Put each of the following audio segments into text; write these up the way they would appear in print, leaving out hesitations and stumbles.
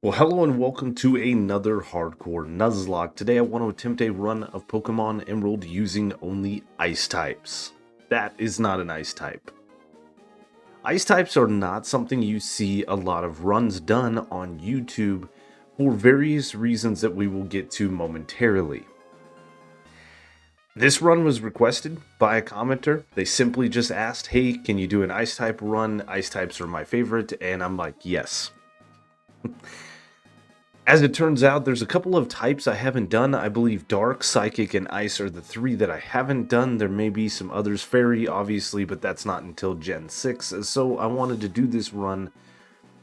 Well, hello and welcome to another hardcore Nuzlocke. Today I want to attempt a run of Pokemon Emerald using only Ice types. That is not an Ice type. Ice types are not something you see a lot of runs done on YouTube for various reasons that we will get to momentarily. This run was requested by a commenter. They simply just asked, hey, can you do an Ice type run? Ice types are my favorite, and I'm like, yes. As it turns out, there's a couple of types I haven't done. I believe Dark, Psychic, and Ice are the three that I haven't done. There may be some others, Fairy, obviously, but that's not until Gen 6. So I wanted to do this run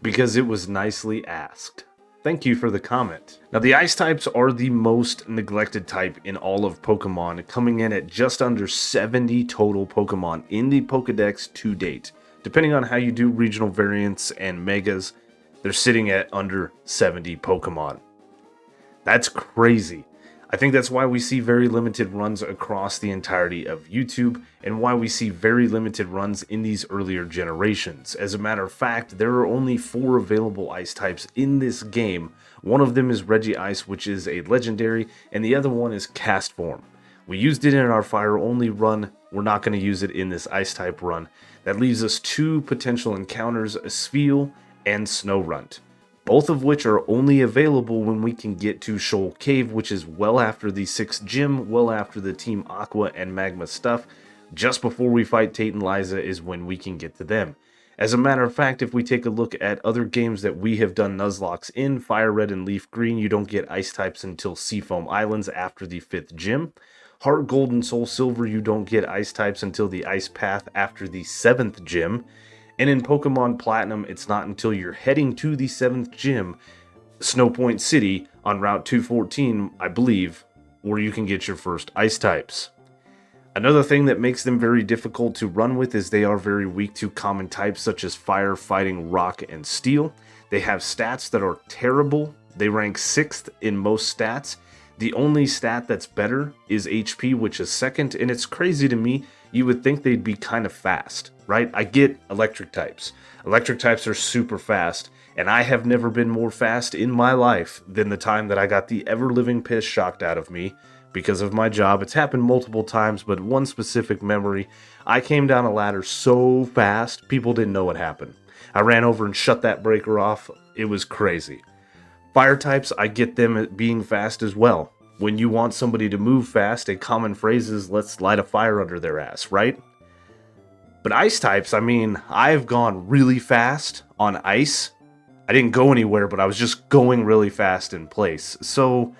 because it was nicely asked. Thank you for the comment. Now, the Ice types are the most neglected type in all of Pokemon, coming in at just under 70 total Pokemon in the Pokedex to date. Depending on how you do regional variants and megas, they're sitting at under 70 Pokemon. That's crazy. I think that's why we see very limited runs across the entirety of YouTube, and why we see very limited runs in these earlier generations. As a matter of fact, there are only 4 available Ice types in this game. One of them is Regice, which is a legendary, and the other one is Cast Form. We used it in our Fire Only run. We're not going to use it in this Ice type run. That leaves us 2 potential encounters, a Spheal and Snorunt, both of which are only available when we can get to Shoal Cave, which is well after the 6th gym, well after the Team Aqua and Magma stuff. Just before we fight Tate and Liza is when we can get to them. As a matter of fact, if we take a look at other games that we have done Nuzlocks in, Fire Red and Leaf Green, you don't get Ice types until Seafoam Islands after the 5th gym. Heart Gold and Soul Silver, you don't get Ice types until the Ice Path after the 7th gym. And in Pokemon Platinum, it's not until you're heading to the 7th gym, Snowpoint City, on Route 214, I believe, where you can get your first Ice types. Another thing that makes them very difficult to run with is they are very weak to common types such as Fire, Fighting, Rock, and Steel. They have stats that are terrible. They rank 6th in most stats. The only stat that's better is HP, which is 2nd, and it's crazy to me. You would think they'd be kind of fast, right? I get electric types. Electric types are super fast, and I have never been more fast in my life than the time that I got the ever-living piss shocked out of me because of my job. It's happened multiple times, but one specific memory, I came down a ladder so fast, people didn't know what happened. I ran over and shut that breaker off. It was crazy. Fire types, I get them being fast as well. When you want somebody to move fast, a common phrase is, let's light a fire under their ass, right? But Ice types, I mean, I've gone really fast on ice. I didn't go anywhere, but I was just going really fast in place. So,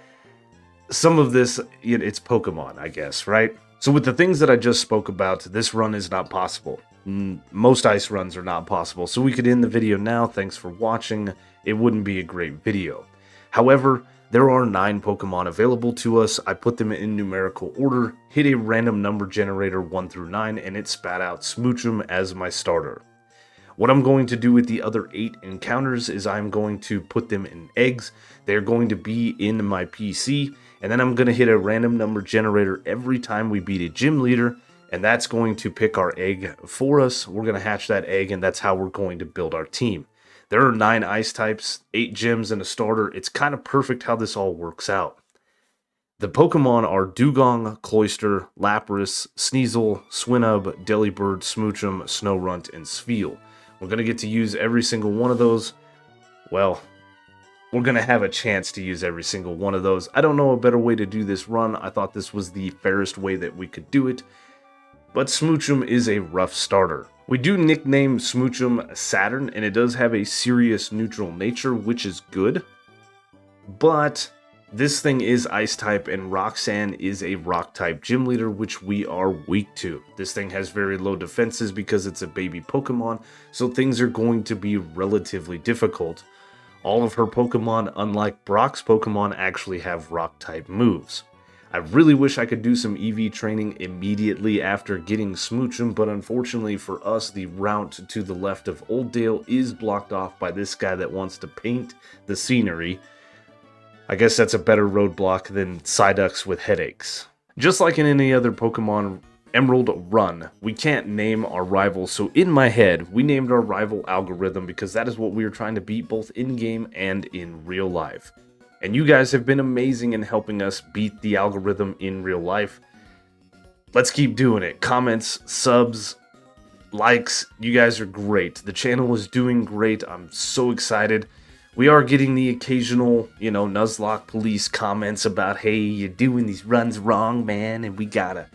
some of this, it's Pokemon, I guess, right? So with the things that I just spoke about, this run is not possible. Most ice runs are not possible, so we could end the video now. Thanks for watching. It wouldn't be a great video. However, there are 9 Pokemon available to us. I put them in numerical order, hit a random number generator 1 through 9, and it spat out Smoochum as my starter. What I'm going to do with the other 8 encounters is I'm going to put them in eggs. They're going to be in my PC, and then I'm going to hit a random number generator every time we beat a gym leader, and that's going to pick our egg for us. We're going to hatch that egg, and that's how we're going to build our team. There are 9 Ice types, 8 gyms, and a starter. It's kind of perfect how this all works out. The Pokemon are Dugong, Cloyster, Lapras, Sneasel, Swinub, Delibird, Smoochum, Snorunt, and Spheal. We're going to get to use every single one of those. Well, we're going to have a chance to use every single one of those. I don't know a better way to do this run. I thought this was the fairest way that we could do it. But Smoochum is a rough starter. We do nickname Smoochum Saturn, and it does have a serious neutral nature, which is good. But this thing is Ice type, and Roxanne is a Rock type gym leader, which we are weak to. This thing has very low defenses because it's a baby Pokemon, so things are going to be relatively difficult. All of her Pokemon, unlike Brock's Pokemon, actually have Rock type moves. I really wish I could do some EV training immediately after getting Smoochum, but unfortunately for us, the route to the left of Oldale is blocked off by this guy that wants to paint the scenery. I guess that's a better roadblock than Psyducks with headaches. Just like in any other Pokemon Emerald Run. We can't name our rival, so in my head, we named our rival Algorithm because that is what we are trying to beat both in-game and in real life. And you guys have been amazing in helping us beat the Algorithm in real life. Let's keep doing it. Comments, subs, likes, you guys are great. The channel is doing great. I'm so excited. We are getting the occasional, Nuzlocke police comments about, hey, you're doing these runs wrong, man, and we gotta...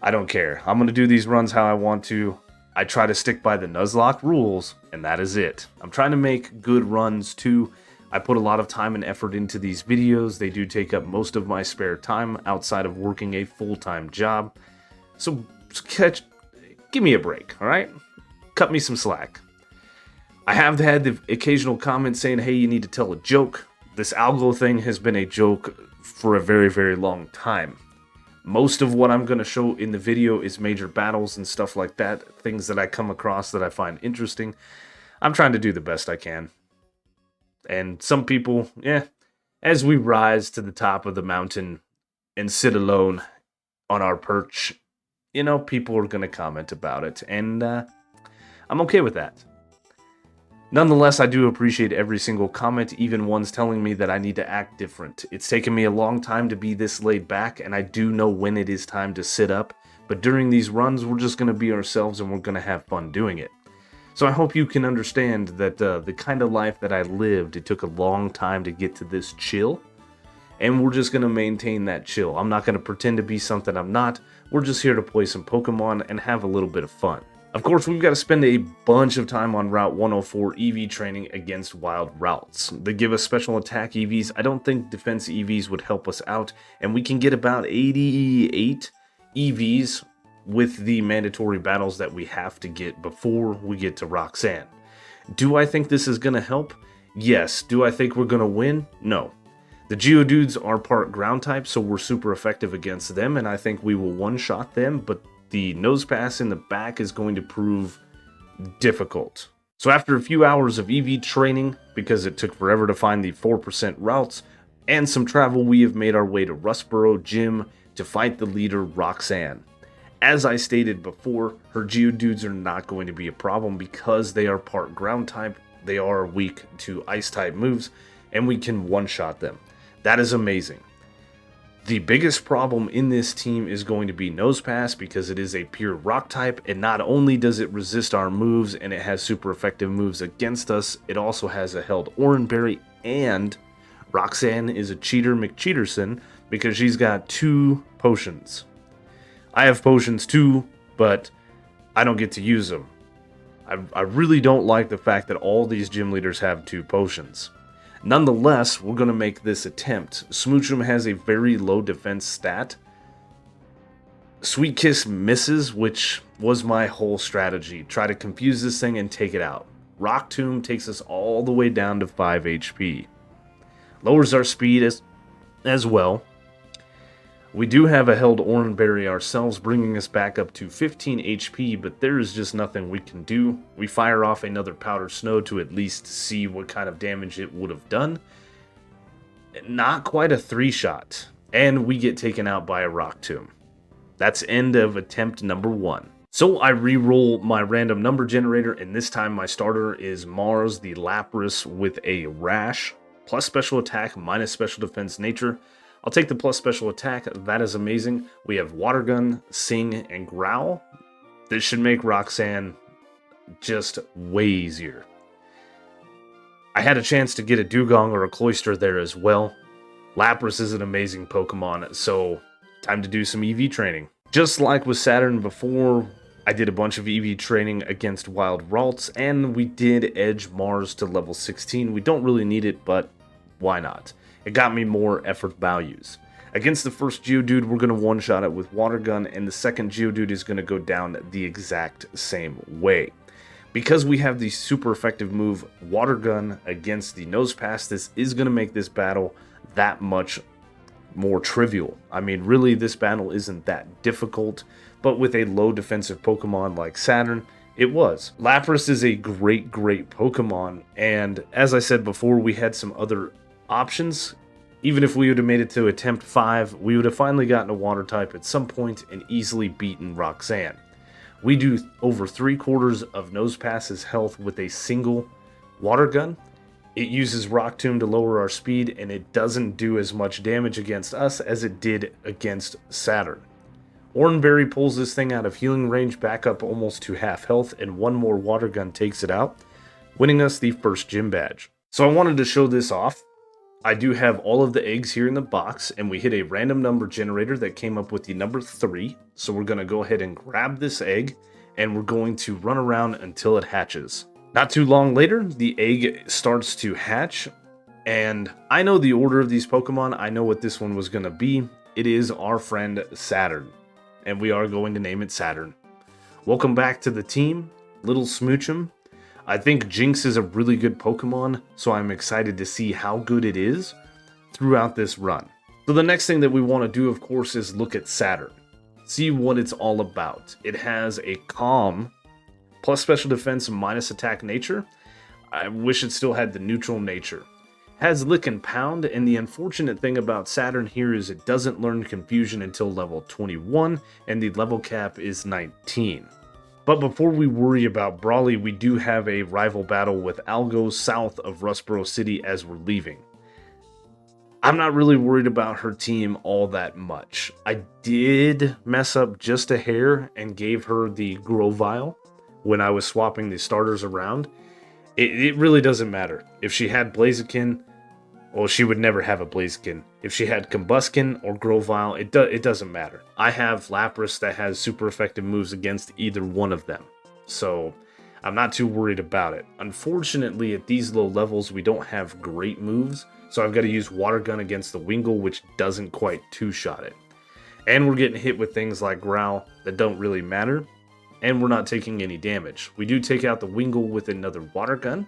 I don't care. I'm going to do these runs how I want to. I try to stick by the Nuzlocke rules, and that is it. I'm trying to make good runs too. I put a lot of time and effort into these videos. They do take up most of my spare time outside of working a full-time job. So give me a break, all right? Cut me some slack. I have had the occasional comment saying, hey, you need to tell a joke. This algo thing has been a joke for a very, very long time. Most of what I'm going to show in the video is major battles and stuff like that, things that I come across that I find interesting. I'm trying to do the best I can. And some people, as we rise to the top of the mountain and sit alone on our perch, people are going to comment about it, and I'm okay with that. Nonetheless, I do appreciate every single comment, even ones telling me that I need to act different. It's taken me a long time to be this laid back, and I do know when it is time to sit up, but during these runs, we're just going to be ourselves and we're going to have fun doing it. So I hope you can understand that the kind of life that I lived, it took a long time to get to this chill, and we're just going to maintain that chill. I'm not going to pretend to be something I'm not. We're just here to play some Pokemon and have a little bit of fun. Of course, we've got to spend a bunch of time on Route 104 EV training against wild routes. They give us special attack EVs. I don't think defense EVs would help us out, and we can get about 88 EVs with the mandatory battles that we have to get before we get to Roxanne. Do I think this is going to help? Yes. Do I think we're going to win? No. The Geodudes are part ground type, so we're super effective against them, and I think we will one-shot them, but the nose pass in the back is going to prove difficult. So after a few hours of EV training, because it took forever to find the 4% routes, and some travel, we have made our way to Rustboro Gym to fight the leader, Roxanne. As I stated before, her Geodudes are not going to be a problem because they are part ground type, they are weak to ice type moves, and we can one-shot them. That is amazing. The biggest problem in this team is going to be Nosepass because it is a pure rock type, and not only does it resist our moves and it has super effective moves against us, it also has a held Oranberry, and Roxanne is a cheater McCheaterson because she's got 2 potions. I have potions too, but I don't get to use them. I really don't like the fact that all these gym leaders have 2 potions. Nonetheless, we're going to make this attempt. Smoochum has a very low defense stat. Sweet Kiss misses, which was my whole strategy. Try to confuse this thing and take it out. Rock Tomb takes us all the way down to 5 HP. Lowers our speed as well. We do have a held Oranberry ourselves, bringing us back up to 15 HP, but there is just nothing we can do. We fire off another Powder Snow to at least see what kind of damage it would have done. Not quite a 3-shot, and we get taken out by a Rock Tomb. That's end of attempt number 1. So I re-roll my random number generator, and this time my starter is Mars the Lapras with a Rash, plus special attack, minus special defense nature. I'll take the plus special attack. That is amazing. We have Water Gun, Sing, and Growl. This should make Roxanne just way easier. I had a chance to get a Dugong or a Cloyster there as well. Lapras is an amazing Pokemon, so time to do some EV training. Just like with Saturn before, I did a bunch of EV training against wild Ralts, and we did edge Mars to level 16. We don't really need it, but why not? It got me more effort values. Against the first Geodude, we're going to one-shot it with Water Gun, and the second Geodude is going to go down the exact same way. Because we have the super effective move Water Gun against the Nosepass, this is going to make this battle that much more trivial. I mean, really, this battle isn't that difficult, but with a low defensive Pokemon like Saturn, it was. Lapras is a great Pokemon, and as I said before, we had some other options Even if we would have made it to attempt 5, we would have finally gotten a water type at some point and easily beaten Roxanne. We do over 3/4 of Nosepas's health with a single water gun. It uses Rock Tomb to lower our speed, and it doesn't do as much damage against us as it did against Saturn. Oranberry pulls this thing out of healing range back up almost to half health, and one more water gun takes it out, winning us the first gym badge. So I wanted to show this off. I do have all of the eggs here in the box, and we hit a random number generator that came up with the number 3. So we're going to go ahead and grab this egg, and we're going to run around until it hatches. Not too long later, the egg starts to hatch, and I know the order of these Pokemon. I know what this one was going to be. It is our friend Saturn, and we are going to name it Saturn. Welcome back to the team, Little Smoochum. I think Jinx is a really good Pokemon, so I'm excited to see how good it is throughout this run. So the next thing that we want to do, of course, is look at Saturn. See what it's all about. It has a Calm, plus special defense, minus attack nature. I wish it still had the neutral nature. Has Lick and Pound, and the unfortunate thing about Saturn here is it doesn't learn Confusion until level 21, and the level cap is 19. But before we worry about Brawly, we do have a rival battle with Algo south of Rustboro City as we're leaving. I'm not really worried about her team all that much. I did mess up just a hair and gave her the Grovyle when I was swapping the starters around. It really doesn't matter. If she had Blaziken, well, she would never have a Blaziken. If she had Combuskin or Grovyle, it doesn't matter. I have Lapras that has super effective moves against either one of them, so I'm not too worried about it. Unfortunately, at these low levels, we don't have great moves, so I've got to use Water Gun against the Wingull, which doesn't quite two-shot it. And we're getting hit with things like Growl that don't really matter, and we're not taking any damage. We do take out the Wingull with another Water Gun.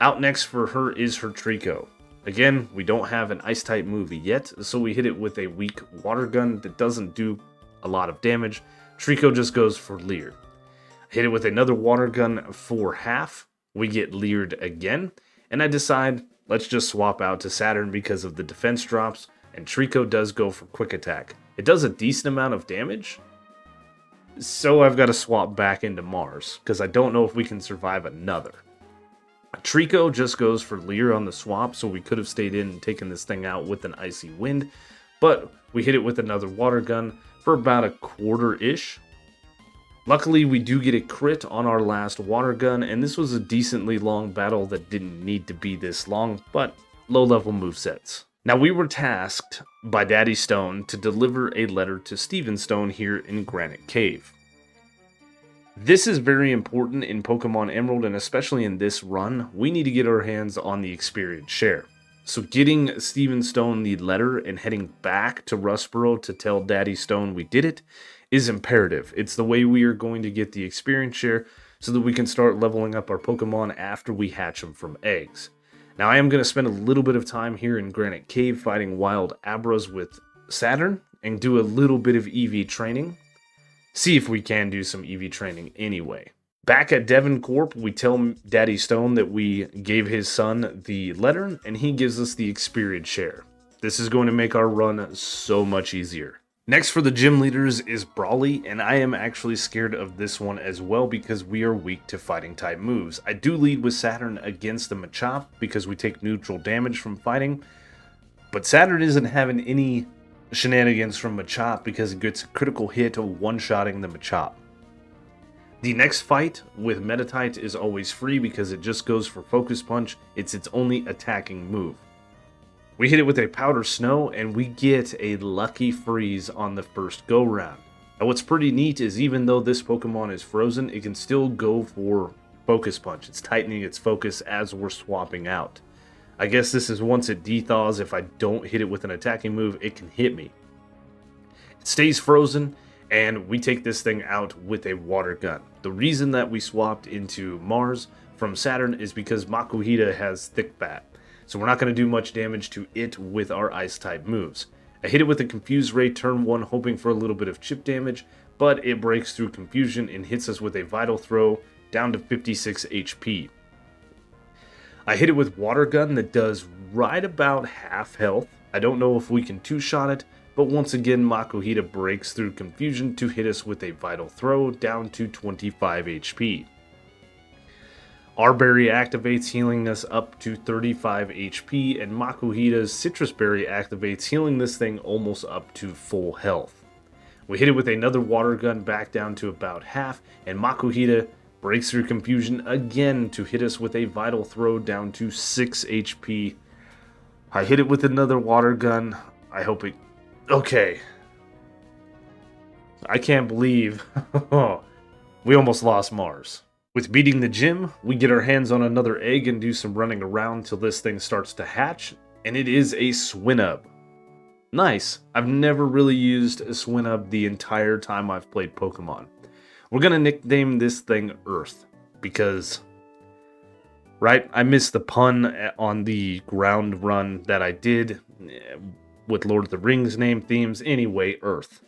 Out next for her is her Trico. Again, we don't have an Ice-type move yet, so we hit it with a weak Water Gun that doesn't do a lot of damage. Trico just goes for Leer. Hit it with another Water Gun for half. We get Leered again, and I decide let's just swap out to Saturn because of the defense drops, and Trico does go for Quick Attack. It does a decent amount of damage, so I've got to swap back into Mars, because I don't know if we can survive another. Trico just goes for Leer on the swap, so we could have stayed in and taken this thing out with an Icy Wind, but we hit it with another Water Gun for about a quarter-ish. Luckily, we do get a crit on our last Water Gun, and this was a decently long battle that didn't need to be this long, but low-level movesets. Now, we were tasked by Daddy Stone to deliver a letter to Steven Stone here in Granite Cave. This is very important in Pokemon Emerald, and especially in this run, we need to get our hands on the experience share. So getting Steven Stone the letter and heading back to Rustboro to tell Daddy Stone we did it is imperative. It's the way we are going to get the experience share so that we can start leveling up our Pokemon after we hatch them from eggs. Now I am going to spend a little bit of time here in Granite Cave fighting wild Abras with Saturn and do a little bit of EV training. See if we can do some EV training anyway. Back at Devon Corp, we tell Daddy Stone that we gave his son the letter, and he gives us the experience share. This is going to make our run so much easier. Next for the gym leaders is Brawly, and I am actually scared of this one as well because we are weak to fighting type moves. I do lead with Saturn against the Machop because we take neutral damage from fighting, but Saturn isn't having any shenanigans from Machop because it gets a critical hit one-shotting the Machop. The next fight with Meditite is always free because it just goes for Focus Punch. It's its only attacking move. We hit it with a Powder Snow and we get a Lucky Freeze on the first go round. Now what's pretty neat is even though this Pokemon is frozen, it can still go for Focus Punch. It's tightening its focus as we're swapping out. I guess this is once it dethaws, if I don't hit it with an attacking move, it can hit me. It stays frozen, and we take this thing out with a Water Gun. The reason that we swapped into Mars from Saturn is because Makuhita has Thick Bat, so we're not going to do much damage to it with our Ice-type moves. I hit it with a Confuse Ray turn 1, hoping for a little bit of chip damage, but it breaks through Confusion and hits us with a Vital Throw down to 56 HP. I hit it with Water Gun that does right about half health, I don't know if we can two-shot it, but once again Makuhita breaks through confusion to hit us with a vital throw down to 25 HP. Our berry activates, healing us up to 35 HP, and Makuhita's citrus berry activates, healing this thing almost up to full health. We hit it with another water gun back down to about half, and Makuhita breaks through confusion again to hit us with a vital throw down to 6 HP. I hit it with another water gun. I hope it... Okay. I can't believe we almost lost Mars. With beating the gym, we get our hands on another egg and do some running around till this thing starts to hatch, and it is a Swinub. Nice. I've never really used a Swinub the entire time I've played Pokemon. We're gonna nickname this thing Earth, because, right, I missed the pun on the ground run that I did with Lord of the Rings name themes. Anyway, Earth.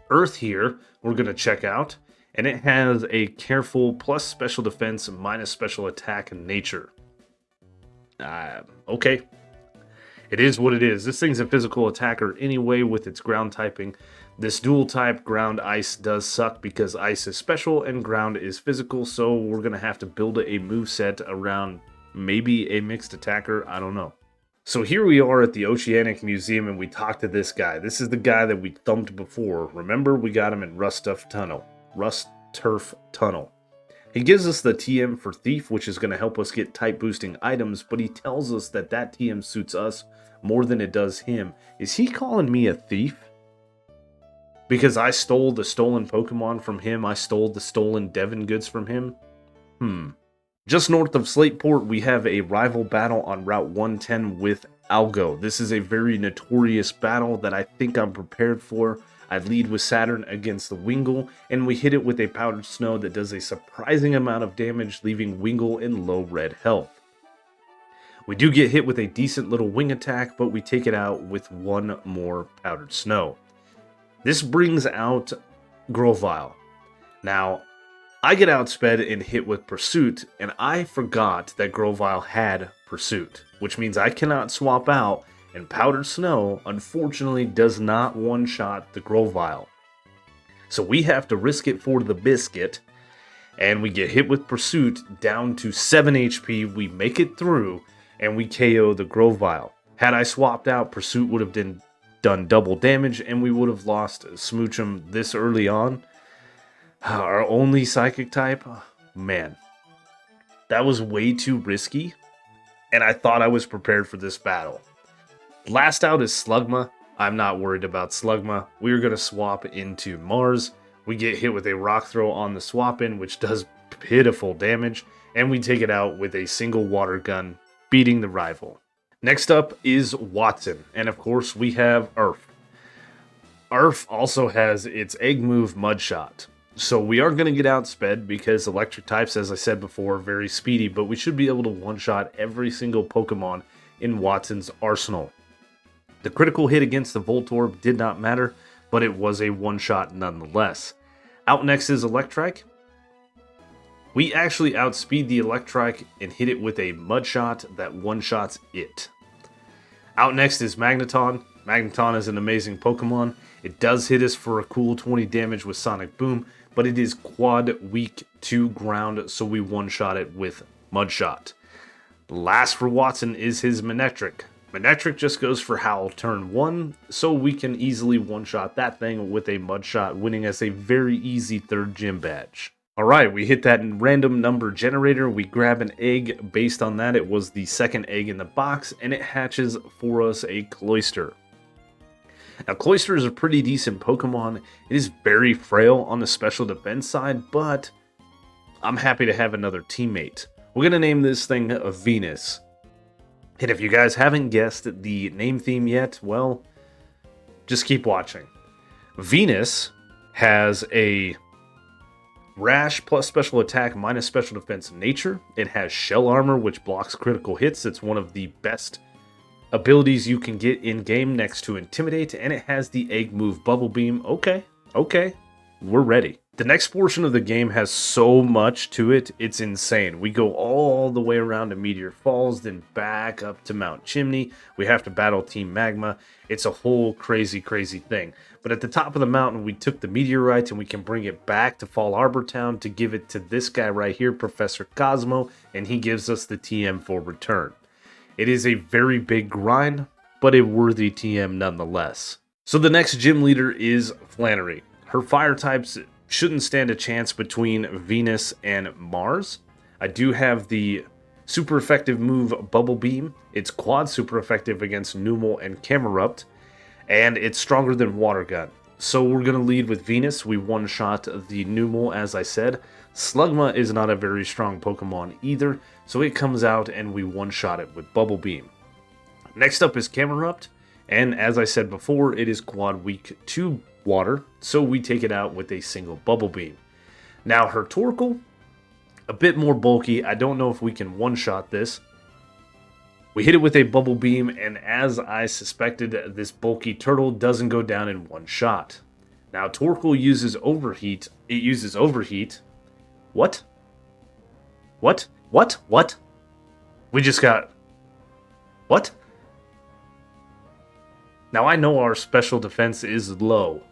Earth here, we're gonna check out. And it has a careful plus special defense minus special attack nature. Okay. It is what it is. This thing's a physical attacker anyway with its ground typing. This dual type ground ice does suck because ice is special and ground is physical. So we're going to have to build a moveset around maybe a mixed attacker. I don't know. So here we are at the Oceanic Museum and we talked to this guy. This is the guy that we thumped before. Remember, we got him in Rust Turf Tunnel. He gives us the TM for Thief, which is going to help us get type boosting items, but he tells us that that TM suits us more than it does him. Is he calling me a thief? Because I stole the stolen Pokemon from him, I stole the stolen Devon goods from him? Just north of Slateport, we have a rival battle on Route 110 with Algo. This is a very notorious battle that I think I'm prepared for. I lead with Saturn against the Wingull, and we hit it with a Powdered Snow that does a surprising amount of damage, leaving Wingull in low red health. We do get hit with a decent little wing attack, but we take it out with one more Powdered Snow. This brings out Grovyle. Now, I get outsped and hit with Pursuit, and I forgot that Grovyle had Pursuit, which means I cannot swap out. And Powdered Snow, unfortunately, does not one-shot the Grovyle. So we have to risk it for the biscuit, and we get hit with Pursuit down to 7 HP, we make it through, and we KO the Grovyle. Had I swapped out, Pursuit would have done double damage, and we would have lost Smoochum this early on. Our only Psychic type? Man, that was way too risky, and I thought I was prepared for this battle. Last out is Slugma. I'm not worried about Slugma. We're going to swap into Mars. We get hit with a Rock Throw on the swap in, which does pitiful damage, and we take it out with a single water gun, beating the rival. Next up is Wattson, and of course we have Urf. Urf also has its egg move Mudshot. So we are going to get outsped because electric types, as I said before, are very speedy, but we should be able to one-shot every single Pokemon in Wattson's arsenal. The critical hit against the Voltorb did not matter, but it was a one-shot nonetheless. Out next is Electrike. We actually outspeed the Electrike and hit it with a Mudshot that one-shots it. Out next is Magneton. Magneton is an amazing Pokemon. It does hit us for a cool 20 damage with Sonic Boom, but it is quad weak to ground, so we one-shot it with Mudshot. Last for Wattson is his Manectric. Manectric just goes for Howl turn 1, so we can easily one-shot that thing with a Mudshot, winning us a very easy 3rd gym badge. Alright, we hit that random number generator, we grab an egg. Based on that, it was the 2nd egg in the box, and it hatches for us a Cloyster. Now, Cloyster is a pretty decent Pokemon. It is very frail on the special defense side, but I'm happy to have another teammate. We're going to name this thing Venus. And if you guys haven't guessed the name theme yet, well, just keep watching. Venus has a Rash plus special attack minus special defense nature. It has Shell Armor, which blocks critical hits. It's one of the best abilities you can get in-game next to Intimidate. And it has the Egg move Bubble Beam. Okay, we're ready. The next portion of the game has so much to it, it's insane. We go all the way around to Meteor Falls, then back up to Mount Chimney. We have to battle Team Magma. It's a whole crazy, crazy thing. But at the top of the mountain, we took the meteorite and we can bring it back to Fall Arbor Town to give it to this guy right here, Professor Cosmo, and he gives us the TM for return. It is a very big grind, but a worthy TM nonetheless. So the next gym leader is Flannery. Her fire types shouldn't stand a chance between Venus and Mars. I do have the super effective move Bubble Beam. It's quad super effective against Numel and Camerupt, and it's stronger than Water Gun. So we're going to lead with Venus. We one-shot the Numel, as I said. Slugma is not a very strong Pokemon either, so it comes out and we one-shot it with Bubble Beam. Next up is Camerupt, and as I said before, it is quad weak to water, so we take it out with a single Bubble Beam. Now her Torkoal, a bit more bulky. I don't know if we can one-shot this. We hit it with a Bubble Beam, and as I suspected, this bulky turtle doesn't go down in one shot. Now Torkoal uses Overheat. It uses Overheat. What? What? What? What? We just got... What? Now I know our special defense is low.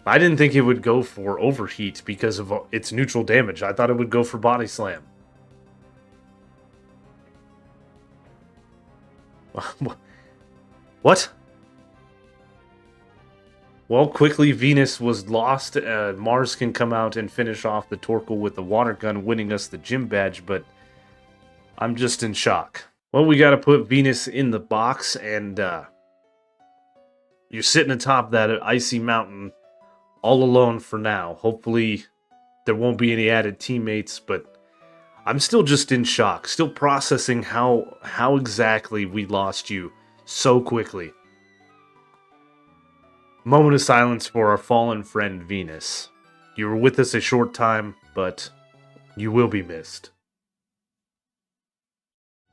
I didn't think it would go for Overheat because of its neutral damage. I thought it would go for Body Slam. What? Well, quickly Venus was lost. Mars can come out and finish off the Torkoal with the Water Gun, winning us the gym badge, but I'm just in shock. Well, we got to put Venus in the box, and you're sitting atop that icy mountain all alone for now. Hopefully there won't be any added teammates, but I'm still just in shock. Still processing how exactly we lost you so quickly. Moment of silence for our fallen friend Venus. You were with us a short time, but you will be missed.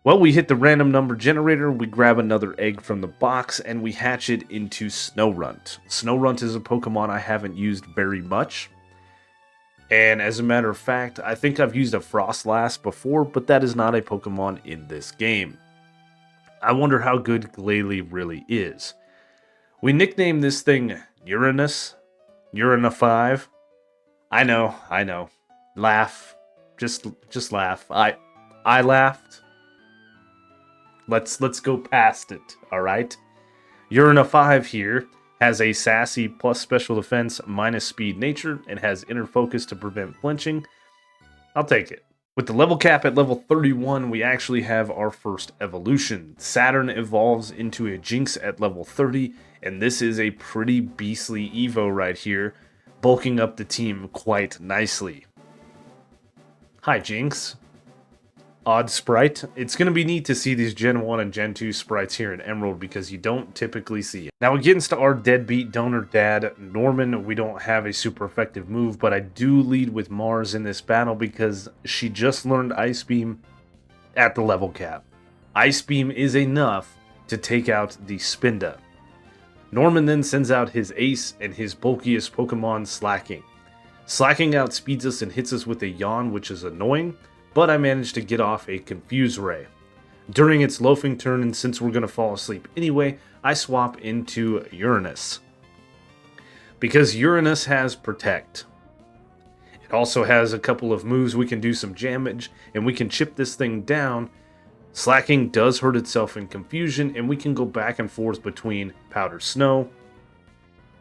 Well, we hit the random number generator, we grab another egg from the box, and we hatch it into Snorunt. Snorunt is a Pokemon I haven't used very much. And as a matter of fact, I think I've used a Frostlass before, but that is not a Pokemon in this game. I wonder how good Glalie really is. We nicknamed this thing Uranus. Urana 5. I know. Laugh. Just laugh. I laughed. Let's go past it, alright? Urana 5 here has a sassy plus special defense minus speed nature and has inner focus to prevent flinching. I'll take it. With the level cap at level 31, we actually have our first evolution. Saturn evolves into a Jinx at level 30, and this is a pretty beastly Evo right here, bulking up the team quite nicely. Hi, Jinx. Odd sprite. It's going to be neat to see these Gen 1 and Gen 2 sprites here in Emerald because you don't typically see it. Now against our deadbeat donor dad, Norman, we don't have a super effective move, but I do lead with Mars in this battle because she just learned Ice Beam at the level cap. Ice Beam is enough to take out the Spinda. Norman then sends out his ace and his bulkiest Pokemon, Slacking. Slacking outspeeds us and hits us with a Yawn, which is annoying, but I managed to get off a Confuse Ray. During its loafing turn, and since we're going to fall asleep anyway, I swap into Uranus. Because Uranus has Protect. It also has a couple of moves we can do some damage, and we can chip this thing down. Slacking does hurt itself in Confusion, and we can go back and forth between Powder Snow,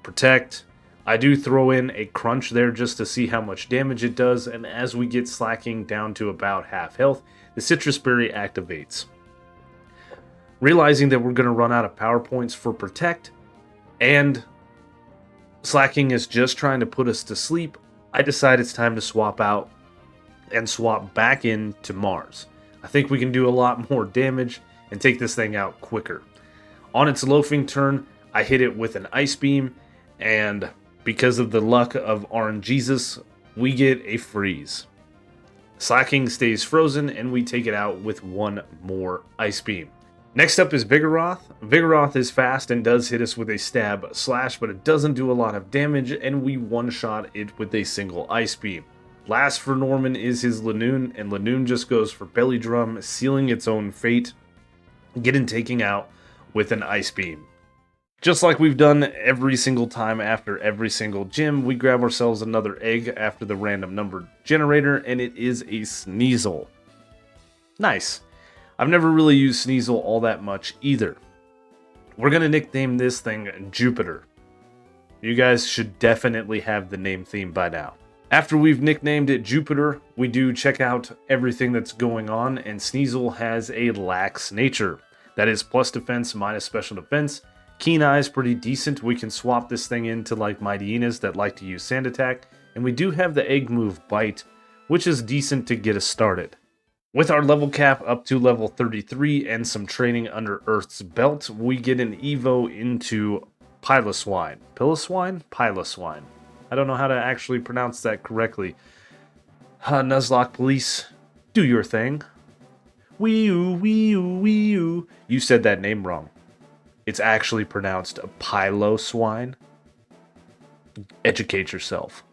Protect. I do throw in a Crunch there just to see how much damage it does, and as we get Slacking down to about half health, the Citrus Berry activates. Realizing that we're going to run out of power points for Protect, and Slacking is just trying to put us to sleep, I decide it's time to swap out and swap back into Mars. I think we can do a lot more damage and take this thing out quicker. On its loafing turn, I hit it with an Ice Beam, and because of the luck of RNGesus, we get a freeze. Slacking stays frozen, and we take it out with one more Ice Beam. Next up is Vigoroth. Vigoroth is fast and does hit us with a stab slash, but it doesn't do a lot of damage, and we one-shot it with a single Ice Beam. Last for Norman is his Lanoon, and Lanoon just goes for Belly Drum, sealing its own fate, getting taken out with an Ice Beam. Just like we've done every single time after every single gym, we grab ourselves another egg after the random number generator, and it is a Sneasel. Nice. I've never really used Sneasel all that much either. We're going to nickname this thing Jupiter. You guys should definitely have the name theme by now. After we've nicknamed it Jupiter, we do check out everything that's going on, and Sneasel has a lax nature. That is plus defense minus special defense. Keen Eye is pretty decent. We can swap this thing into like Mighty Hyenas that like to use Sand Attack, and we do have the Egg Move Bite, which is decent to get us started. With our level cap up to level 33 and some training under Earth's belt, we get an Evo into Piloswine. Piloswine? Piloswine. I don't know how to actually pronounce that correctly. Nuzlocke police, do your thing. Wee-oo, wee-oo, wee-oo. You said that name wrong. It's actually pronounced Piloswine. Educate yourself.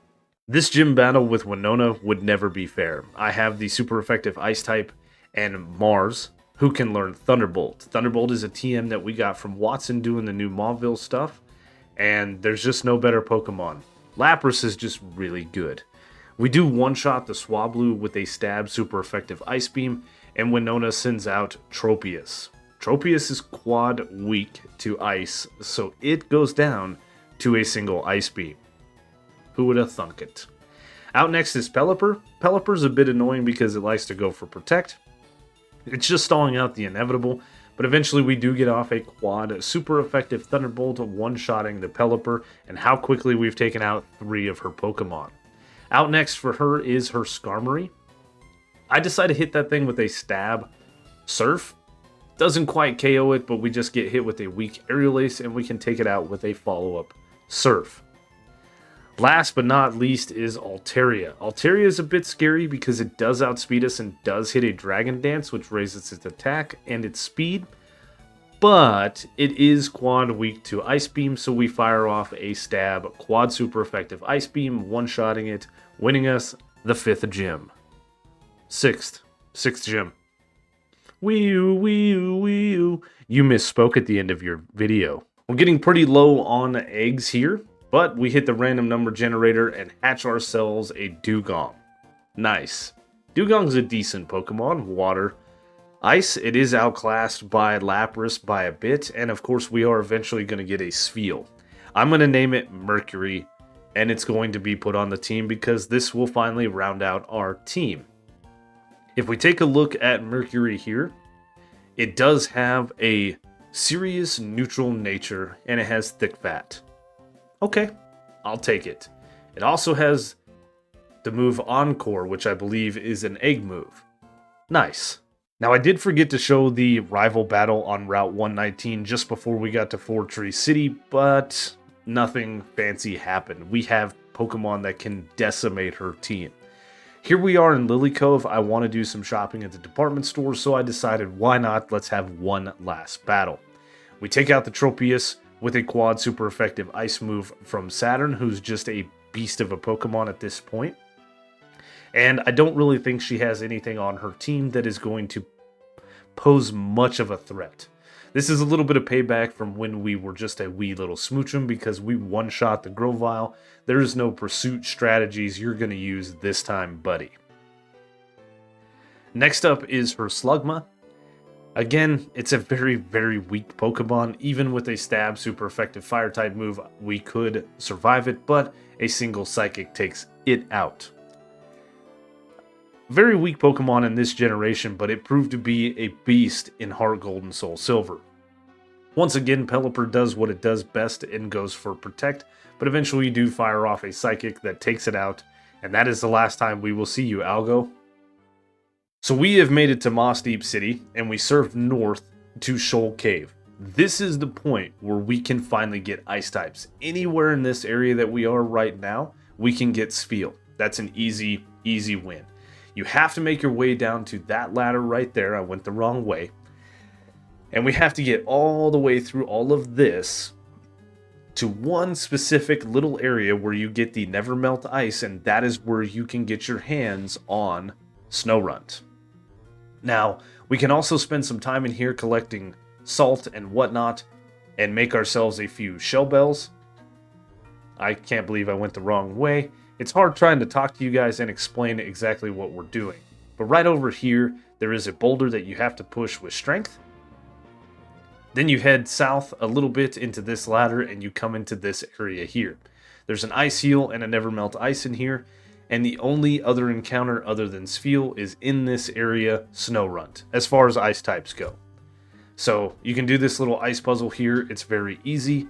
This gym battle with Winona would never be fair. I have the super effective Ice type and Mars, who can learn Thunderbolt. Thunderbolt is a TM that we got from Wattson doing the new Mauville stuff, and there's just no better Pokemon. Lapras is just really good. We do one-shot the Swablu with a stab super effective Ice Beam, and Winona sends out Tropius. Tropius is quad weak to Ice, so it goes down to a single Ice Beam. Who would have thunk it? Out next is Pelipper. Pelipper's a bit annoying because it likes to go for Protect. It's just stalling out the inevitable, but eventually we do get off a quad super effective Thunderbolt one-shotting the Pelipper, and how quickly we've taken out 3 of her Pokemon. Out next for her is her Skarmory. I decide to hit that thing with a stab Surf. Doesn't quite KO it, but we just get hit with a weak Aerial Ace, and we can take it out with a follow-up Surf. Last but not least is Altaria. Altaria is a bit scary because it does outspeed us and does hit a Dragon Dance, which raises its attack and its speed. But it is quad weak to Ice Beam, so we fire off a stab quad super effective Ice Beam, one-shotting it, winning us the 5th gym. Sixth gym. Wee-oo, wee-oo, wee-oo. You misspoke at the end of your video. We're getting pretty low on eggs here, but we hit the random number generator and hatch ourselves a Dugong. Nice. Dugong's a decent Pokemon. Water. Ice, it is outclassed by Lapras by a bit, and of course we are eventually going to get a Spheal. I'm going to name it Mercury, and it's going to be put on the team because this will finally round out our team. If we take a look at Mercury here, it does have a serious neutral nature, and it has thick fat. Okay, I'll take it. It also has the move Encore, which I believe is an egg move. Nice. Now I did forget to show the rival battle on Route 119 just before we got to Four Tree City, but nothing fancy happened. We have Pokemon that can decimate her team. Here we are in Lily Cove. I want to do some shopping at the department store, so I decided why not, let's have one last battle. We take out the Tropius with a quad super effective Ice move from Saturn, who's just a beast of a Pokemon at this point. And I don't really think she has anything on her team that is going to pose much of a threat. This is a little bit of payback from when we were just a wee little Smoochum because we one-shot the Grovyle. There is no pursuit strategies you're going to use this time, buddy. Next up is her Slugma. Again, it's a very, very weak Pokemon. Even with a stab super effective fire type move, we could survive it, but a single Psychic takes it out. Very weak Pokemon in this generation, but it proved to be a beast in Heart Gold and Soul Silver. Once again, Pelipper does what it does best and goes for Protect, but eventually you do fire off a Psychic that takes it out, and that is the last time we will see you, Algo. So we have made it to Moss Deep City, and we surf north to Shoal Cave. This is the point where we can finally get Ice types. Anywhere in this area that we are right now, we can get Spheal. That's an easy, easy win. You have to make your way down to that ladder right there. I went the wrong way. And we have to get all the way through all of this to one specific little area where you get the never melt ice, and that is where you can get your hands on Snorunt. Now, we can also spend some time in here collecting salt and whatnot and make ourselves a few shell bells. I can't believe I went the wrong way. It's hard trying to talk to you guys and explain exactly what we're doing. But right over here, there is a boulder that you have to push with strength. Then you head south a little bit into this ladder and you come into this area here. There's an ice heel and a never melt ice in here. And the only other encounter other than Sfeel is in this area, Snorunt, as far as ice types go. So you can do this little ice puzzle here. It's very easy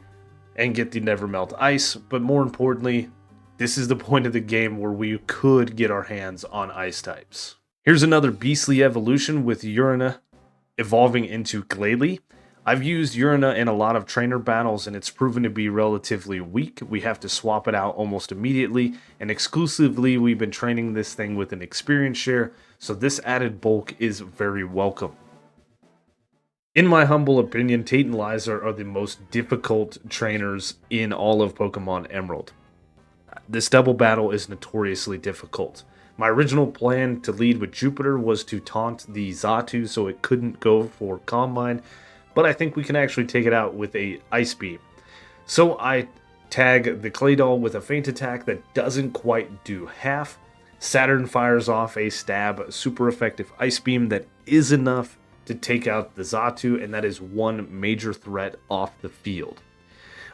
and get the never melt ice. But more importantly, this is the point of the game where we could get our hands on ice types. Here's another beastly evolution with Urina evolving into Glacia. I've used Urina in a lot of trainer battles and it's proven to be relatively weak. We have to swap it out almost immediately, and exclusively we've been training this thing with an experience share, so this added bulk is very welcome. In my humble opinion, Tate and Liza are the most difficult trainers in all of Pokemon Emerald. This double battle is notoriously difficult. My original plan to lead with Jupiter was to taunt the Xatu so it couldn't go for Calm Mind, but I think we can actually take it out with a Ice Beam. So I tag the Claydol with a feint attack that doesn't quite do half. Saturn fires off a stab super effective Ice Beam that is enough to take out the Xatu, and that is one major threat off the field.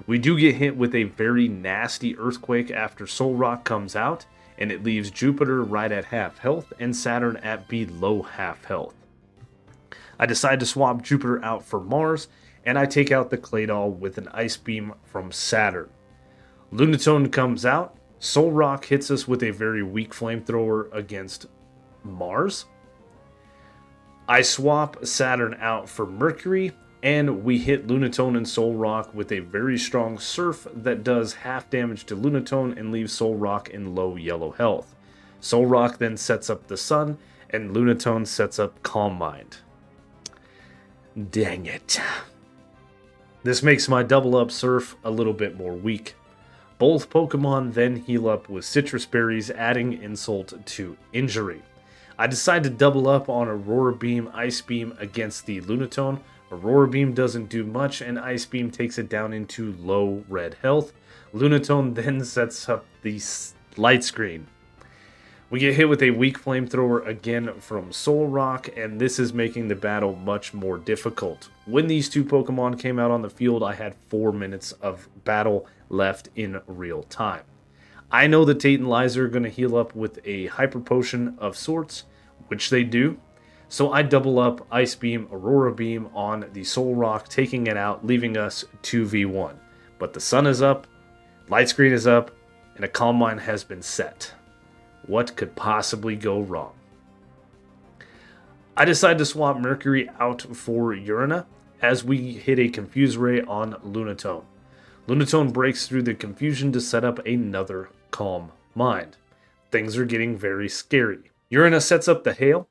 We do get hit with a very nasty Earthquake after Solrock comes out, and it leaves Jupiter right at half health and Saturn at below half health. I decide to swap Jupiter out for Mars, and I take out the Claydol with an Ice Beam from Saturn. Lunatone comes out, Solrock hits us with a very weak flamethrower against Mars. I swap Saturn out for Mercury, and we hit Lunatone and Solrock with a very strong Surf that does half damage to Lunatone and leaves Solrock in low yellow health. Solrock then sets up the Sun, and Lunatone sets up Calm Mind. Dang it. This makes my double up Surf a little bit more weak. Both Pokemon then heal up with Citrus Berries, adding insult to injury. I decide to double up on Aurora Beam, Ice Beam against the Lunatone. Aurora Beam doesn't do much, and Ice Beam takes it down into low red health. Lunatone then sets up the Light Screen. We get hit with a weak flamethrower again from Solrock, and this is making the battle much more difficult. When these two Pokemon came out on the field, I had 4 minutes of battle left in real time. I know that Tate and Liza are going to heal up with a Hyper Potion of sorts, which they do. So I double up Ice Beam, Aurora Beam on the Solrock, taking it out, leaving us 2v1. But the sun is up, Light Screen is up, and a Calm Mind has been set. What could possibly go wrong? I decide to swap Mercury out for Urina as we hit a Confuse Ray on Lunatone. Lunatone breaks through the confusion to set up another Calm Mind. Things are getting very scary. Urina sets up the Hail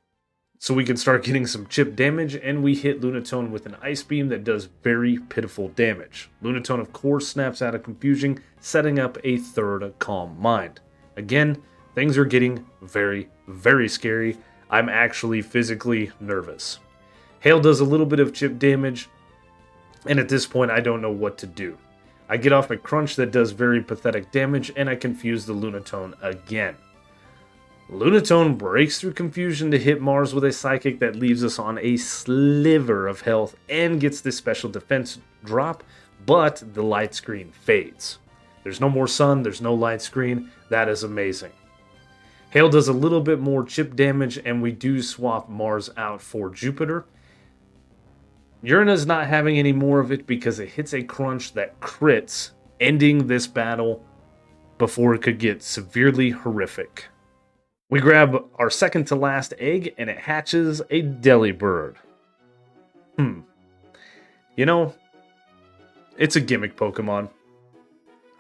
so we can start getting some chip damage, and we hit Lunatone with an Ice Beam that does very pitiful damage. Lunatone, of course, snaps out of confusion, setting up a third Calm Mind. Again, things are getting very, very scary. I'm actually physically nervous. Hail does a little bit of chip damage, and at this point I don't know what to do. I get off a Crunch that does very pathetic damage, and I confuse the Lunatone again. Lunatone breaks through confusion to hit Mars with a Psychic that leaves us on a sliver of health and gets this special defense drop, but the Light Screen fades. There's no more sun, there's no Light Screen. That is amazing. Hail does a little bit more chip damage, and we do swap Mars out for Jupiter. Urina's not having any more of it because it hits a Crunch that crits, ending this battle before it could get severely horrific. We grab our second to last egg, and it hatches a Delibird. You know, it's a gimmick Pokemon.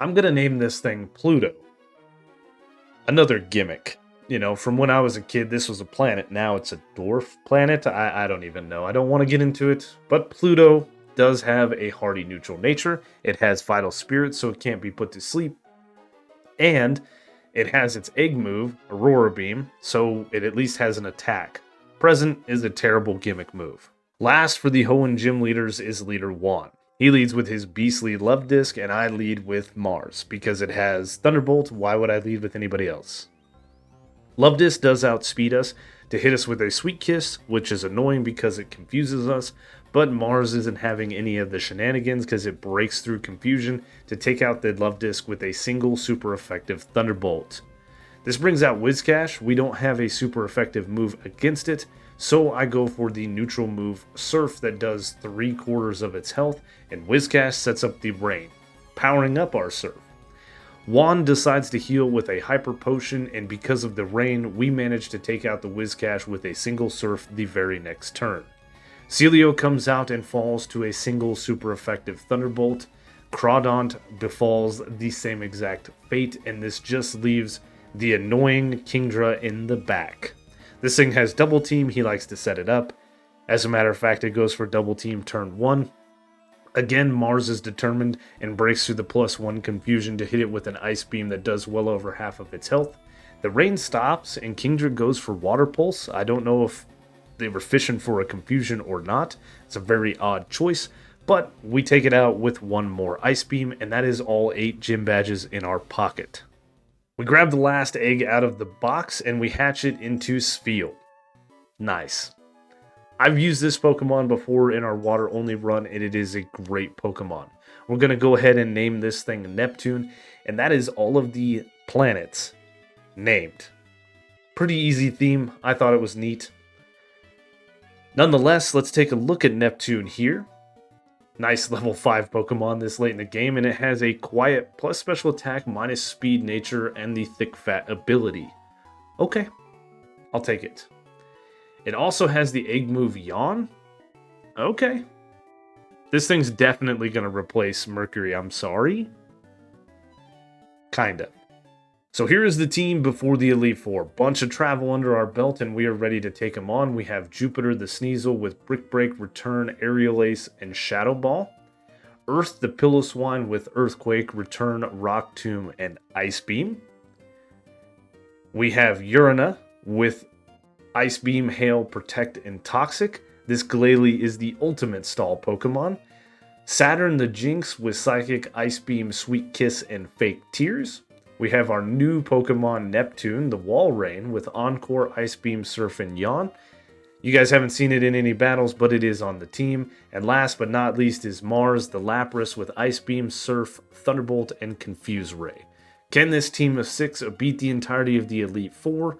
I'm gonna name this thing Pluto. Another gimmick. you know, from when I was a kid, this was a planet. Now it's a dwarf planet. I don't even know. I don't want to get into it. But Pluto does have a hardy neutral nature. It has vital spirit, so it can't be put to sleep. And it has its egg move, Aurora Beam, so it at least has an attack. Present is a terrible gimmick move. Last for the Hoenn gym leaders is leader Juan. He leads with his beastly love disc, and I lead with Mars, because it has Thunderbolt. Why would I lead with anybody else? Love disc does outspeed us to hit us with a sweet kiss, which is annoying because it confuses us, but Mars isn't having any of the shenanigans because it breaks through confusion to take out the love disc with a single super effective Thunderbolt. This brings out Whiscash. We don't have a super effective move against it, so I go for the neutral move Surf that does 3/4 of its health, and Whiscash sets up the rain, powering up our Surf. Juan decides to heal with a hyper potion, and because of the rain, we manage to take out the Whiscash with a single Surf the very next turn. Celio comes out and falls to a single super effective Thunderbolt. Crawdaunt befalls the same exact fate, and this just leaves the annoying Kingdra in the back. This thing has double team, he likes to set it up. As a matter of fact, it goes for double team turn 1. Again, Mars is determined and breaks through the +1 confusion to hit it with an ice beam that does well over half of its health. The rain stops and Kingdra goes for Water Pulse. I don't know if they were fishing for a confusion or not. It's a very odd choice, but we take it out with one more ice beam, and that is all 8 gym badges in our pocket. We grab the last egg out of the box and we hatch it into Spheal. Nice. I've used this Pokemon before in our water only run, and it is a great Pokemon. We're going to go ahead and name this thing Neptune, and that is all of the planets named. Pretty easy theme. I thought it was neat. Nonetheless, let's take a look at Neptune here. Nice level 5 Pokemon this late in the game, and it has a quiet plus special attack minus speed nature and the thick fat ability. Okay, I'll take it. It also has the egg move Yawn. Okay. This thing's definitely going to replace Mercury, I'm sorry. Kinda. So here is the team before the Elite Four. Bunch of travel under our belt, and we are ready to take them on. We have Jupiter the Sneasel with Brick Break, Return, Aerial Ace, and Shadow Ball. Earth the Piloswine with Earthquake, Return, Rock Tomb, and Ice Beam. We have Urana with Ice Beam, Hail, Protect, and Toxic. This Glalie is the ultimate stall Pokemon. Saturn the Jinx with Psychic, Ice Beam, Sweet Kiss, and Fake Tears. We have our new Pokemon Neptune, the Walrein, with Encore, Ice Beam, Surf, and Yawn. You guys haven't seen it in any battles, but it is on the team. And last but not least is Mars, the Lapras, with Ice Beam, Surf, Thunderbolt, and Confuse Ray. Can this team of 6 beat the entirety of the Elite Four?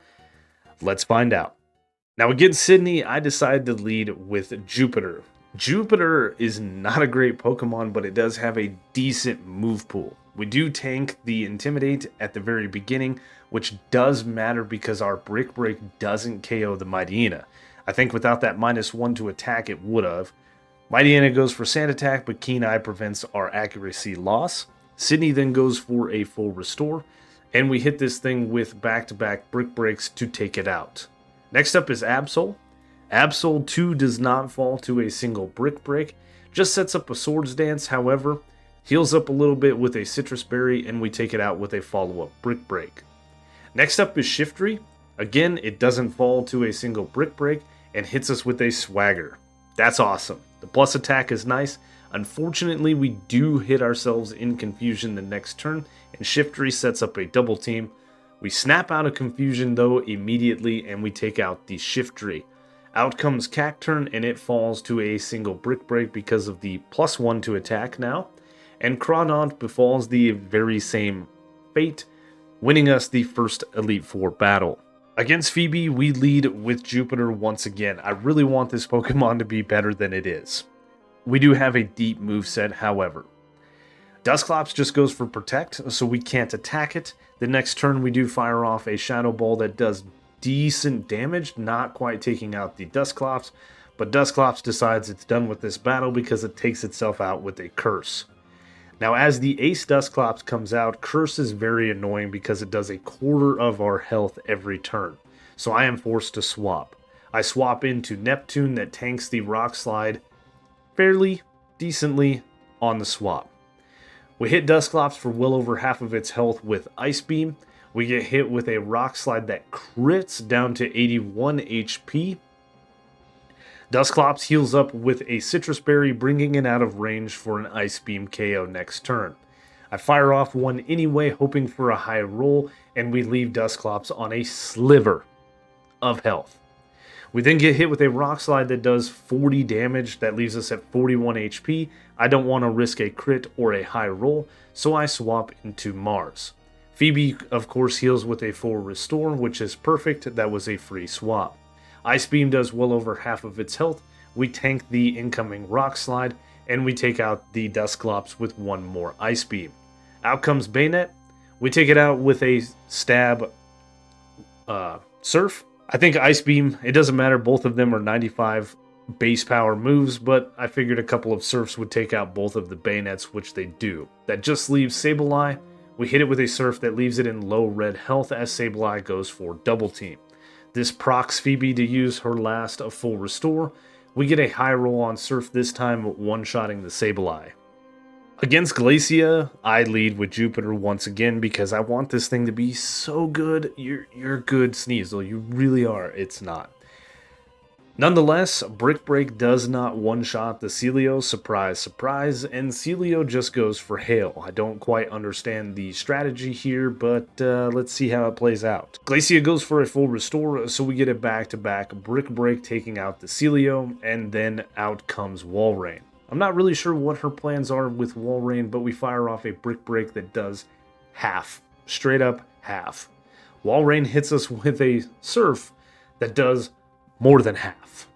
Let's find out. Now against Sydney, I decided to lead with Jupiter. Jupiter is not a great Pokemon, but it does have a decent move pool. We do tank the Intimidate at the very beginning, which does matter because our Brick Break doesn't KO the Mightyena. I think without that -1 to attack, it would have. Mightyena goes for Sand Attack, but Keen Eye prevents our accuracy loss. Sydney then goes for a full Restore, and we hit this thing with back-to-back Brick Breaks to take it out. Next up is Absol. Absol 2 does not fall to a single Brick Break, just sets up a Swords Dance, however, heals up a little bit with a Citrus Berry, and we take it out with a follow-up Brick Break. Next up is Shiftry. Again, it doesn't fall to a single Brick Break, and hits us with a Swagger. That's awesome. The plus attack is nice. Unfortunately, we do hit ourselves in confusion the next turn, and Shiftry sets up a double team. We snap out of confusion though immediately, and we take out the Shiftry. Out comes Cacturn, and it falls to a single Brick Break because of the +1 to attack now. And Crawdaunt befalls the very same fate, winning us the first Elite Four battle. Against Phoebe, we lead with Jupiter once again. I really want this Pokemon to be better than it is. We do have a deep moveset, however. Dusclops just goes for Protect, so we can't attack it. The next turn we do fire off a Shadow Ball that does decent damage, not quite taking out the Dusclops, but Dusclops decides it's done with this battle because it takes itself out with a Curse. Now, as the Ace Dusclops comes out, Curse is very annoying because it does a quarter of our health every turn. So I am forced to swap. I swap into Neptune that tanks the Rock Slide fairly decently on the swap. We hit Dusclops for well over half of its health with Ice Beam. We get hit with a Rock Slide that crits down to 81 HP. Dusclops heals up with a Citrus Berry, bringing it out of range for an Ice Beam KO next turn. I fire off one anyway, hoping for a high roll, and we leave Dusclops on a sliver of health. We then get hit with a Rock Slide that does 40 damage, that leaves us at 41 HP. I don't want to risk a crit or a high roll, so I swap into Mars. Phoebe, of course, heals with a full restore, which is perfect. That was a free swap. Ice Beam does well over half of its health. We tank the incoming Rock Slide, and we take out the Dusclops with one more Ice Beam. Out comes Bayonet. We take it out with a stab Surf. I think Ice Beam, it doesn't matter, both of them are 95 base power moves, but I figured a couple of Surfs would take out both of the Bayonets, which they do. That just leaves Sableye. We hit it with a Surf that leaves it in low red health as Sableye goes for Double Team. This procs Phoebe to use her last full restore. We get a high roll on Surf, this time one-shotting the Sableye. Against Glacia, I lead with Jupiter once again because I want this thing to be so good. You're good, Sneasel. You really are. It's not. Nonetheless, Brick Break does not one-shot the Celio, surprise, surprise, and Celio just goes for Hail. I don't quite understand the strategy here, but let's see how it plays out. Glacia goes for a full restore, so we get a back-to-back Brick Break taking out the Celio, and then out comes Wall Rain. I'm not really sure what her plans are with Wall Rain, but we fire off a Brick Break that does half. Straight up half. Wall Rain hits us with a Surf that does more than half.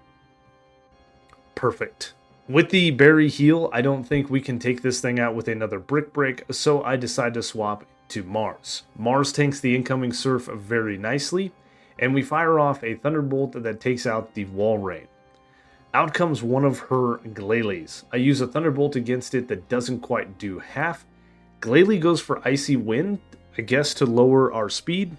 Perfect. With the Berry Heal, I don't think we can take this thing out with another Brick Break, so I decide to swap to Mars. Mars tanks the incoming Surf very nicely, and we fire off a Thunderbolt that takes out the Wall Rain. Out comes one of her Glalis. I use a Thunderbolt against it that doesn't quite do half. Glalie goes for Icy Wind, I guess to lower our speed,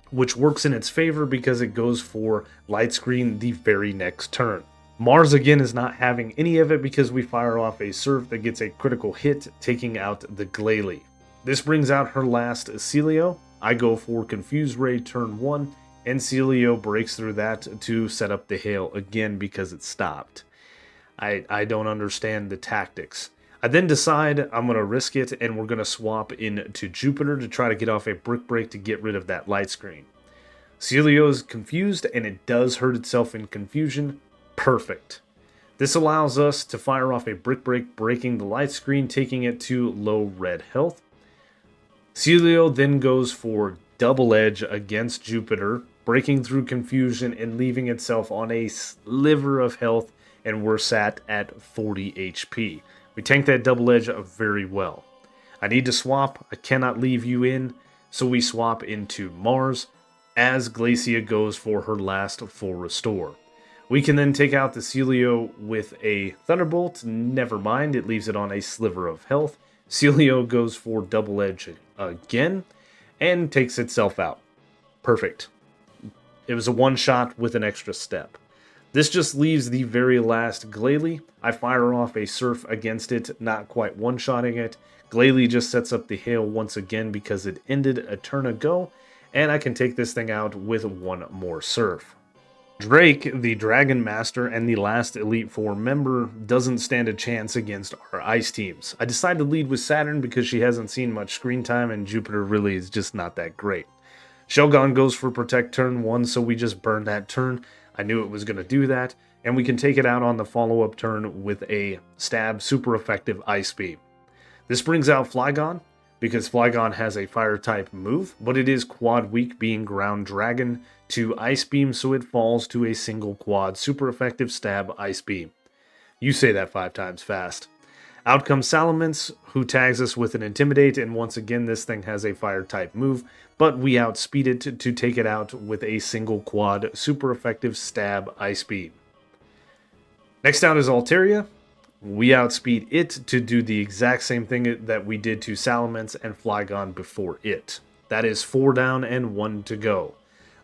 which works in its favor because it goes for Light Screen the very next turn. Mars again is not having any of it because we fire off a Surf that gets a critical hit, taking out the Glalie. This brings out her last Celio. I go for Confuse Ray turn 1, and Celio breaks through that to set up the Hail again because it stopped. I don't understand the tactics. I then decide I'm going to risk it, and we're going to swap into Jupiter to try to get off a Brick Break to get rid of that Light Screen. Celio's confused, and it does hurt itself in confusion. Perfect. This allows us to fire off a Brick Break, breaking the Light Screen, taking it to low red health. Celio then goes for Double Edge against Jupiter, breaking through confusion and leaving itself on a sliver of health, and we're sat at 40 HP. We tank that Double Edge very well. I need to swap. I cannot leave you in, so we swap into Mars as Glacia goes for her last full restore. We can then take out the Celio with a Thunderbolt. Never mind, it leaves it on a sliver of health. Celio goes for Double Edge again and takes itself out. Perfect. It was a one-shot with an extra step. This just leaves the very last Glalie. I fire off a Surf against it, not quite one-shotting it. Glalie just sets up the Hail once again because it ended a turn ago, and I can take this thing out with one more Surf. Drake, the Dragon Master and the last Elite Four member, doesn't stand a chance against our ice teams. I decide to lead with Saturn because she hasn't seen much screen time and Jupiter really is just not that great. Shelgon goes for Protect turn 1, so we just burn that turn. I knew it was going to do that, and we can take it out on the follow-up turn with a Stab super effective Ice Beam. This brings out Flygon, because Flygon has a Fire-type move, but it is quad weak being Ground Dragon to Ice Beam, so it falls to a single quad super effective Stab Ice Beam. You say that 5 times fast. Out comes Salamence, who tags us with an Intimidate, and once again this thing has a Fire-type move, but we outspeed it to take it out with a single quad super effective Stab Ice Beam. Next out is Altaria. We outspeed it to do the exact same thing that we did to Salamence and Flygon before it. That is 4 down and 1 to go.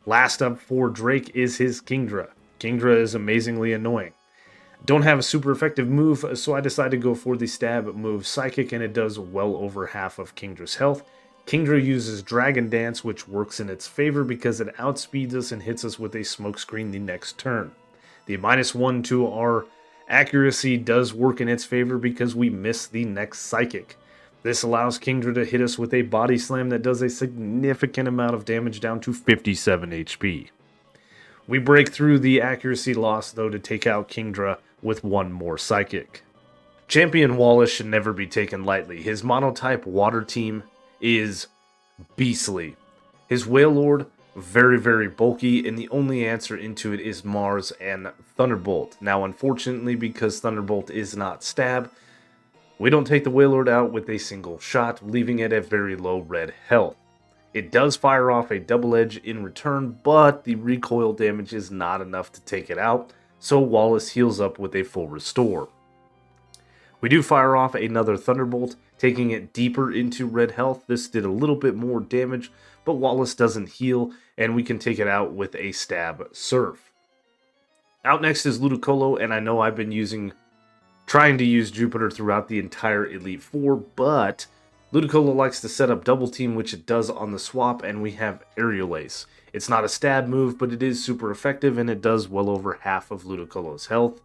Last up for Drake is his Kingdra. Kingdra is amazingly annoying. Don't have a super effective move, so I decided to go for the stab move Psychic, and it does well over half of Kingdra's health. Kingdra uses Dragon Dance, which works in its favor because it outspeeds us and hits us with a smokescreen the next turn. The -1 to our accuracy does work in its favor because we miss the next Psychic. This allows Kingdra to hit us with a Body Slam that does a significant amount of damage down to 57 HP. We break through the accuracy loss though to take out Kingdra with one more Psychic. Champion Wallace should never be taken lightly. His monotype water team is beastly. His Wailord, very bulky, and the only answer into it is Mars and Thunderbolt. Now, unfortunately, because Thunderbolt is not stab, we don't take the Wailord out with a single shot, leaving it at very low red health. It does fire off a double edge in return, but the recoil damage is not enough to take it out, so Wallace heals up with a full restore. We do fire off another Thunderbolt, taking it deeper into red health. This did a little bit more damage, but Wallace doesn't heal, and we can take it out with a stab Surf. Out next is Ludicolo, and I know I've been trying to use Jupiter throughout the entire Elite Four, but Ludicolo likes to set up double team, which it does on the swap, and we have Aerial Ace. It's not a stab move, but it is super effective, and it does well over half of Ludicolo's health.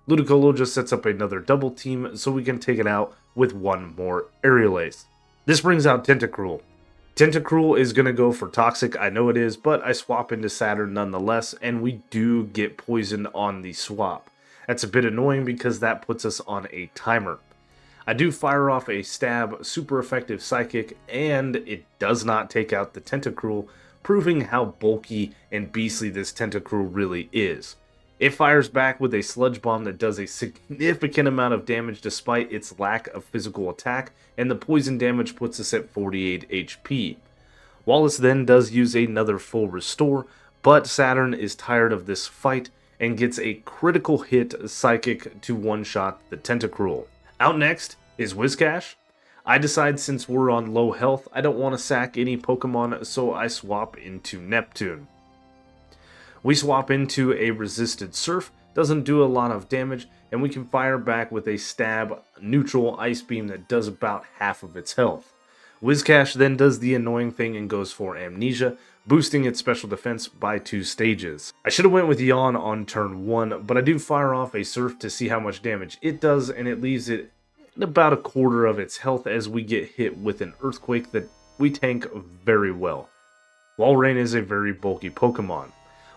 Ludicolo just sets up another double team, so we can take it out with one more Aerial Ace. This brings out Tentacruel. Tentacruel is going to go for Toxic, I know it is, but I swap into Saturn nonetheless, and we do get poisoned on the swap. That's a bit annoying because that puts us on a timer. I do fire off a stab, super effective Psychic, and it does not take out the Tentacruel, proving how bulky and beastly this Tentacruel really is. It fires back with a Sludge Bomb that does a significant amount of damage despite its lack of physical attack, and the poison damage puts us at 48 HP. Wallace then does use another full restore, but Saturn is tired of this fight and gets a critical hit Psychic to one-shot the Tentacruel. Out next is Whiscash. I decide since we're on low health, I don't want to sack any Pokemon, so I swap into Neptune. We swap into a resisted Surf, doesn't do a lot of damage, and we can fire back with a stab neutral Ice Beam that does about half of its health. Whiscash then does the annoying thing and goes for Amnesia, boosting its special defense by 2 stages. I should have went with Yawn on turn 1, but I do fire off a Surf to see how much damage it does, and it leaves it at about a quarter of its health as we get hit with an Earthquake that we tank very well. Walrein is a very bulky Pokemon.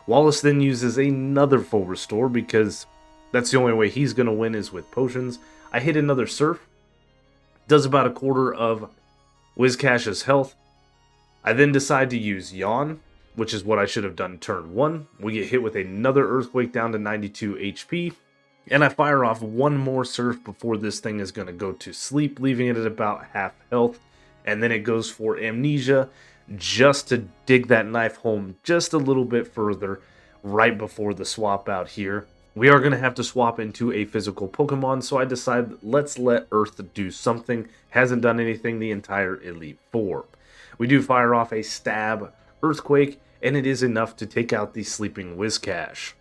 Wallace then uses another full restore because that's the only way he's going to win is with potions. I hit another Surf, does about a quarter of Whiscash's health. I then decide to use Yawn, which is what I should have done turn 1. We get hit with another Earthquake down to 92 HP, and I fire off one more Surf before this thing is going to go to sleep, leaving it at about half health, and then it goes for Amnesia, just to dig that knife home just a little bit further right before the swap out here. We are going to have to swap into a physical Pokemon, so I decide let's let Earth do something. Hasn't done anything the entire Elite Four. We do fire off a stab Earthquake, and it is enough to take out the sleeping Whiscash.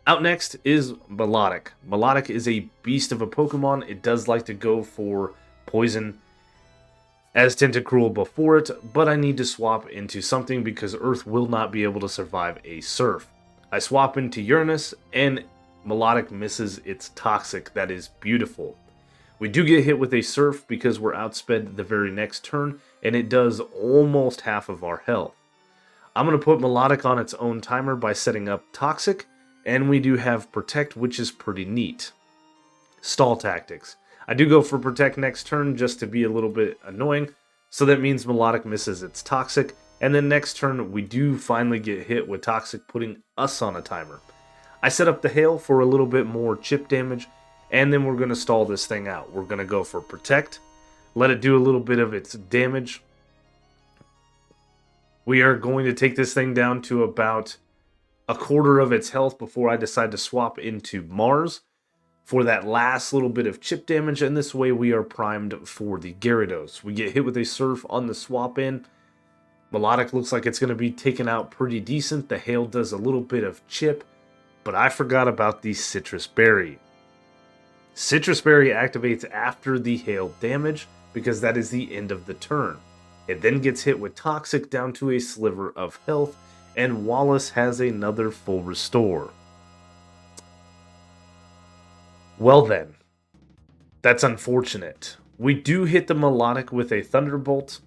Out next is Melodic. Melodic is a beast of a Pokemon. It does like to go for poison as Tentacruel before it, but I need to swap into something because Earth will not be able to survive a Surf. I swap into Uranus, and Melodic misses its Toxic. That is beautiful. We do get hit with a Surf because we're outsped the very next turn, and it does almost half of our health. I'm going to put Melodic on its own timer by setting up Toxic, and we do have Protect, which is pretty neat. Stall Tactics. I do go for Protect next turn just to be a little bit annoying, so that means Melodic misses its Toxic, and then next turn we do finally get hit with Toxic, putting us on a timer. I set up the Hail for a little bit more chip damage, and then we're going to stall this thing out. We're going to go for Protect, let it do a little bit of its damage. We are going to take this thing down to about a quarter of its health before I decide to swap into Mars. for that last little bit of chip damage, and this way we are primed for the Gyarados. We get hit with a Surf on the swap in. Melodic looks like it's going to be taken out pretty decent. The Hail does a little bit of chip, but I forgot about the Citrus Berry. Citrus Berry activates after the Hail damage because that is the end of the turn. It then gets hit with Toxic down to a sliver of health, and Wallace has another full restore. Well then, that's unfortunate. We do hit the Melodic with a Thunderbolt,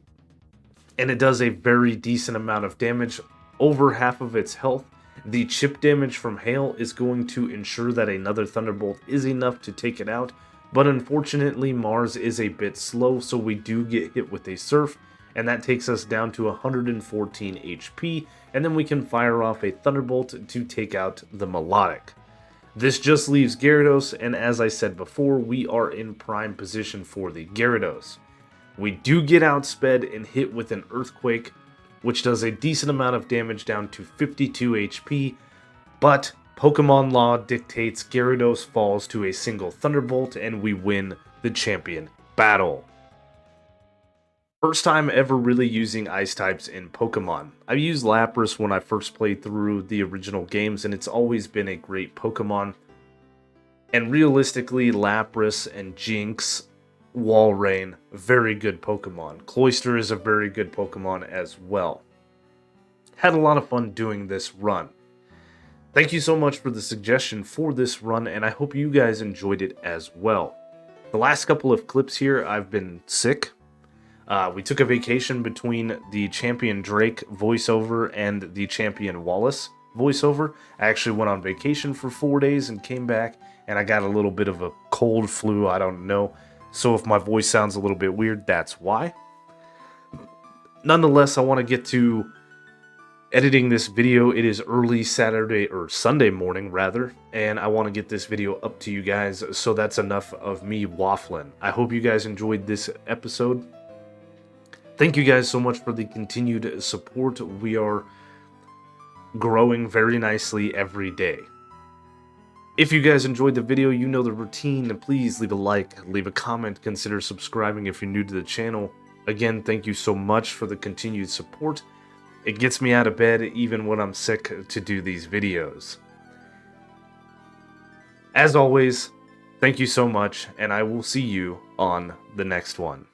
and it does a very decent amount of damage, over half of its health. The chip damage from Hail is going to ensure that another Thunderbolt is enough to take it out, but unfortunately Mars is a bit slow, so we do get hit with a Surf, and that takes us down to 114 HP, and then we can fire off a Thunderbolt to take out the Melodic. This just leaves Gyarados, and as I said before, we are in prime position for the Gyarados. We do get outsped and hit with an Earthquake, which does a decent amount of damage down to 52 HP, but Pokemon Law dictates Gyarados falls to a single Thunderbolt, and we win the champion battle. First time ever really using Ice types in Pokemon. I used Lapras when I first played through the original games, and it's always been a great Pokemon. And realistically, Lapras and Jinx, Walrein, very good Pokemon. Cloyster is a very good Pokemon as well. Had a lot of fun doing this run. Thank you so much for the suggestion for this run, and I hope you guys enjoyed it as well. The last couple of clips here, I've been sick. We took a vacation between the Champion Drake voiceover and the Champion Wallace voiceover. I actually went on vacation for 4 days and came back, and I got a little bit of a cold flu, I don't know. So if my voice sounds a little bit weird, that's why. Nonetheless, I want to get to editing this video. It is early Saturday, or Sunday morning rather, and I want to get this video up to you guys, so that's enough of me waffling. I hope you guys enjoyed this episode. Thank you guys so much for the continued support. We are growing very nicely every day. If you guys enjoyed the video, you know the routine. Please leave a like, leave a comment, consider subscribing if you're new to the channel. Again, thank you so much for the continued support. It gets me out of bed even when I'm sick to do these videos. As always, thank you so much, and I will see you on the next one.